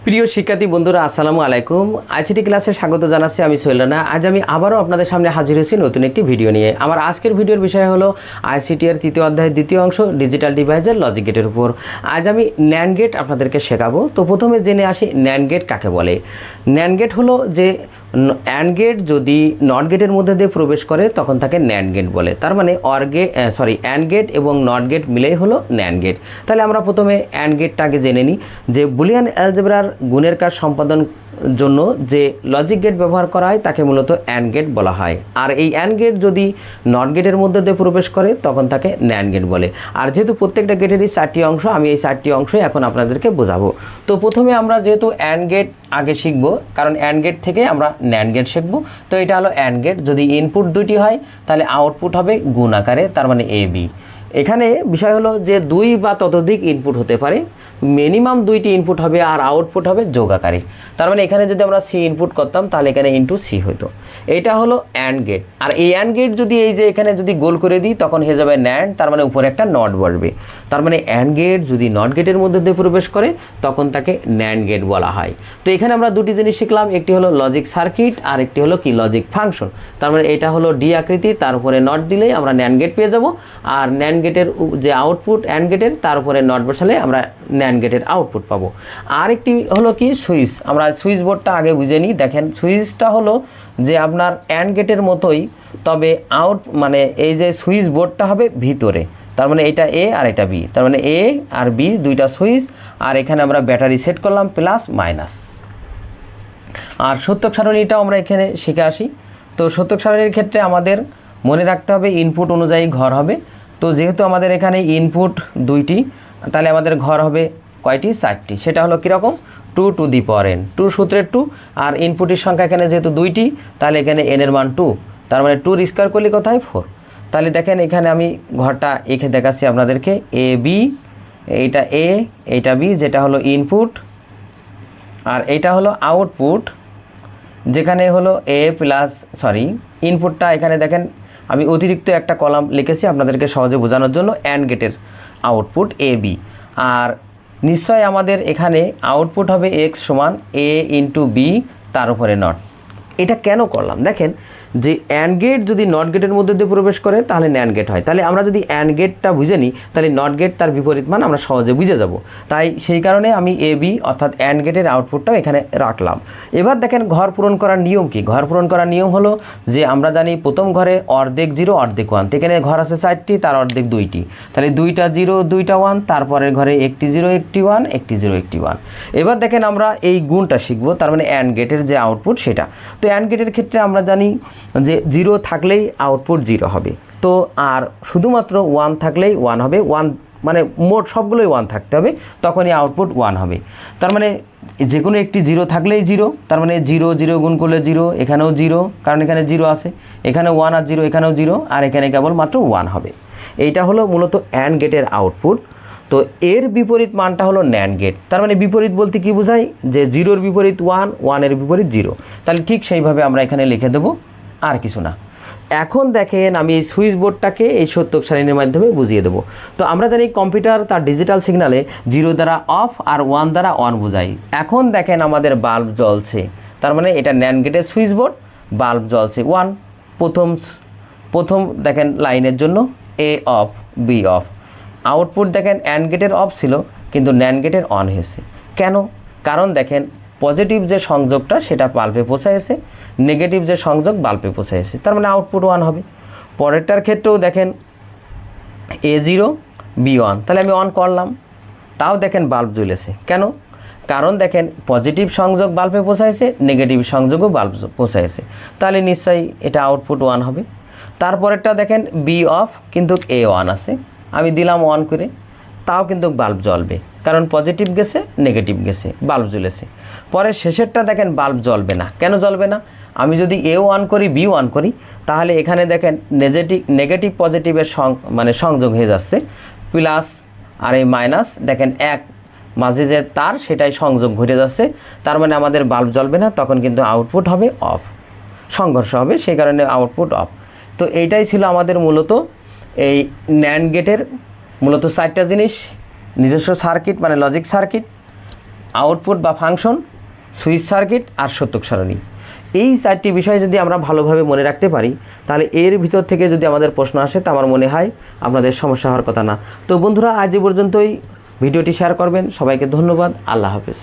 প্রিয় শিক্ষার্থী বন্ধুরা আসসালামু আলাইকুম। আইসিটি ক্লাসে স্বাগত জানাচ্ছি। আমি সোহেল রানা। আজ আমি আবারও আপনাদের সামনে হাজির হয়েছি নতুন একটি ভিডিও নিয়ে। আমার আজকের ভিডিওর বিষয় হলো আইসিটি এর তৃতীয় অধ্যায়ের দ্বিতীয় অংশ ডিজিটাল ডিভাইসের লজিক গেটের উপর। আজ আমি ন্যান্ড গেট আপনাদেরকে শেখাবো। তো প্রথমে জেনে আসি ন্যান্ড গেট কাকে বলে। ন্যান্ড গেট হলো যে অ্যান্ড গেট যদি নট গেটের মধ্যে দিয়ে প্রবেশ করে তখন তাকে ন্যান্ড গেট বলে। তার মানে অ্যান্ড গেট এবং নট গেট মিলেই হলো ন্যান্ড গেট। তাহলে আমরা প্রথমে অ্যান্ড গেটটাকে জেনে নিই যে বুলিয়ান অ্যালজেব্রার গুণের কাজ সম্পাদন জন্য যে লজিক গেট ব্যবহার করা হয় তাকে মূলত অ্যান্ড গেট বলা হয়। আর এই অ্যান্ড গেট যদি নট গেটের মধ্যে দিয়ে প্রবেশ করে তখন তাকে ন্যান্ড গেট বলে। আর যেহেতু প্রত্যেকটা গেটেরই 4টি অংশ, আমি এই 4টি অংশই এখন আপনাদেরকে বোঝাবো। তো প্রথমে আমরা যেহেতু অ্যান্ড গেট আগে শিখব, কারণ অ্যান্ড গেট থেকে আমরা ন্যান্ড গেট শিখব। তো এটা হলো অ্যান্ড গেট। যদি ইনপুট দুইটি হয় তাহলে আউটপুট হবে গুণ আকারে, তার মানে এ বি। এখানে বিষয় হলো যে 2 বা ততোধিক ইনপুট হতে পারে, মিনিমাম 2টি ইনপুট হবে আর আউটপুট হবে যোগ আকারে। তার মানে এখানে যদি আমরা সি ইনপুট করতাম তাহলে এখানে ইনটু সি হতো। এটা হলো অ্যান্ড গেট। আর এই অ্যান্ড গেট যদি এই যে এখানে যদি গোল করে দিই তখন হয়ে যাবে ন্যান্ড, তার মানে উপরে একটা নট বসবে। তার মানে অ্যান্ড গেট যদি নট গেটের মধ্যে দিয়ে প্রবেশ করে তখন তাকে ন্যান্ড গেট বলা হয়। তো এখানে আমরা দুটি জিনিস শিখলাম, একটি হলো লজিক সার্কিট আর একটি হলো কি লজিক ফাংশন। তার মানে এটা হলো ডি আকৃতি, তার উপরে নট দিলেই আমরা ন্যান্ড গেট পেয়ে যাব। আর ন্যান্ড গেটের যে আউটপুট অ্যান্ড গেটের তার উপরে নট বসালে আমরা ন্যান্ড গেটের আউটপুট পাবো। আর একটি হলো কি সুইচ। আমরা সুইচ বোর্ডটা আগে বুঝে নিই। দেখেন সুইচটা হলো যে আপনার অ্যান্ড গেটের মতোই, তবে মানে এই যে সুইচ বোর্ডটা হবে ভিতরে। তার মানে এটা এ আর এটা বি, তার মানে এ আর বি দুইটা সুইচ। আর এখানে আমরা ব্যাটারি সেট করলাম প্লাস মাইনাস। আর সত্যক সারণীটাও আমরা এখানে শিখে আসি। তো সত্যক সারণীর ক্ষেত্রে আমাদের মনে রাখতে হবে ইনপুট অনুযায়ী ঘর হবে। তো যেহেতু আমাদের এখানে ইনপুট 2টি, তাহলে আমাদের ঘর হবে কয়টি? 4টি। সেটা হলো কীরকম? 2 টু দি পাওয়ার এন, 2 সূত্রের 2। আর ইনপুটের সংখ্যা এখানে যেহেতু 2টি, তাহলে এখানে এন এর মান 2, তার মানে 2 স্কোয়ার করলে কোথায় 4। তাহলে দেখেন এখানে আমি ঘরটা এঁকে দেখাচ্ছি আপনাদেরকে। এ বি, এইটা এ, এইটা বি, যেটা হলো ইনপুট, আর এইটা হলো আউটপুট, যেখানে হলো এ প্লাস ইনপুটটা এখানে দেখেন আমি অতিরিক্ত একটা কলাম লিখেছি আপনাদেরকে সহজে বোঝানোর জন্য, অ্যান্ড গেটের আউটপুট এ বি। আর নিশ্চয় আমাদের এখানে আউটপুট হবে এক্স সমান এ ইন্টু বি তার উপরে নট। এটা কেন করলাম দেখেন, যে অ্যান্ড গেট যদি নট গেটের মধ্যে দিয়ে প্রবেশ করে তাহলে ন্যান্ড গেট হয়। তাহলে আমরা যদি অ্যান্ড গেটটা বুঝে নিই তাহলে নট গেট তার বিপরীত মান আমরা সহজে বুঝে যাব। তাই সেই কারণে আমি এ বি অর্থাৎ অ্যান্ড গেটের আউটপুটটাও এখানে রাখলাম। এবার দেখেন ঘর পূরণ করার নিয়ম কি। ঘর পূরণ করার নিয়ম হলো যে আমরা জানি প্রথম ঘরে অর্ধেক 0 অর্ধেক 1, এখানে ঘর আছে 4টি, তার অর্ধেক 2টি, তাহলে 2টা 0 2টা 1, তারপরের ঘরে একটি 0 একটি 1 একটি 0 একটি 1। এবার দেখেন আমরা এই গুণটা শিখবো, তার মানে অ্যান্ড গেটের যে আউটপুট সেটা। তো অ্যান্ড গেটের ক্ষেত্রে আমরা জানি যে 0 থাকলেই আউটপুট 0 হবে। তো আর শুধুমাত্র 1 থাকলেই 1 হবে। 1 মানে মোট সবগুলোই 1 থাকতে হবে, তখনই আউটপুট 1 হবে। তার মানে যে কোনো একটি 0 থাকলেই 0, তার মানে 0 0 গুণ করলে 0, এখানেও 0 কারণ এখানে 0 আছে, এখানে 1 আর 0, এখানেও 0, আর এখানে কেবলমাত্র 1 হবে। এইটা হলো মূলত অ্যান্ড গেটের আউটপুট। তো এর বিপরীত মানটা হলো ন্যান্ড গেট। তার মানে বিপরীত বলতে কি বোঝায়, যে 0-র বিপরীত 1, 1-এর বিপরীত 0। তাহলে ঠিক সেইভাবে আমরা এখানে লিখে দেবো, আর কিছু না। এখন দেখেন আমি এই সুইচ বোর্ডটাকে এই সত্যক সারণীর মাধ্যমে বুঝিয়ে দেবো। তো আমরা জানি কম্পিউটার তার ডিজিটাল সিগনালে 0 দ্বারা অফ আর 1 দ্বারা অন বোঝাই। এখন দেখেন আমাদের বাল্ব জ্বলছে, তার মানে এটা ন্যান্ড গেটের সুইচ বোর্ড, বাল্ব জ্বলছে 1। প্রথম দেখেন লাইনের জন্য এ অফ বি অফ। আউটপুট দেখেন অ্যান্ড গেটের অফ ছিল কিন্তু ন্যান্ড গেটের অন হয়েছে। কেন? কারণ দেখেন পজিটিভ যে সংযোগটা সেটা বাল্বে পৌঁছায়ছে, নেগেটিভ যে সংযোগ বাল্বে পৌঁছায়ছে, তার মানে আউটপুট 1 হবে। পরেরটার ক্ষেত্রেও দেখেন এ 0 বি 1, তাহলে আমি অন করলাম, তাও দেখেন বাল্ব জ্বলেছে। কেন? কারণ দেখেন পজিটিভ সংযোগ বাল্বে পৌঁছায়ছে, নেগেটিভ সংযোগও বাল্ব পৌঁছায়ছে, তাহলে নিশ্চয়ই এটা আউটপুট 1 হবে। তারপরেরটা দেখেন বি অফ কিন্তু এ 1 আছে, আমি দিলাম 1 করে, তাও কিন্তু বাল্ব জ্বলবে, কারণ পজিটিভ গেছে নেগেটিভ গেছে, বাল্ব জ্বলেছে। পরে শেষেরটা দেখেন বাল্ব জ্বলবে না। কেন জ্বলবে না? আমি যদি এ 1 করি বি 1 করি তাহলে এখানে দেখেন নেগেটিভ পজিটিভের সংযোগ হয়ে যাচ্ছে, প্লাস আর এই মাইনাস দেখেন এক মাঝে যে তার সেটাই সংযোগ ঘটে যাচ্ছে, তার মানে আমাদের বাল্ব জ্বলবে না, তখন কিন্তু আউটপুট হবে অফ, সংঘর্ষ হবে, সেই কারণে আউটপুট অফ। তো এইটাই ছিল আমাদের মূলত এই ন্যান্ড গেটের মূলত 4টা জিনিস: নিজস্ব সার্কিট মানে লজিক সার্কিট, আউটপুট বা ফাংশন, সুইচ সার্কিট আর সত্যক সারণী। এই 4টি বিষয় যদি আমরা ভালোভাবে মনে রাখতে পারি তাহলে এর ভিতর থেকে যদি আমাদের প্রশ্ন আসে তা আমার মনে হয় আপনাদের সমস্যা হওয়ার কথা না। তো বন্ধুরা, আজ এ পর্যন্তই। ভিডিওটি শেয়ার করবেন। সবাইকে ধন্যবাদ। আল্লাহ হাফেজ।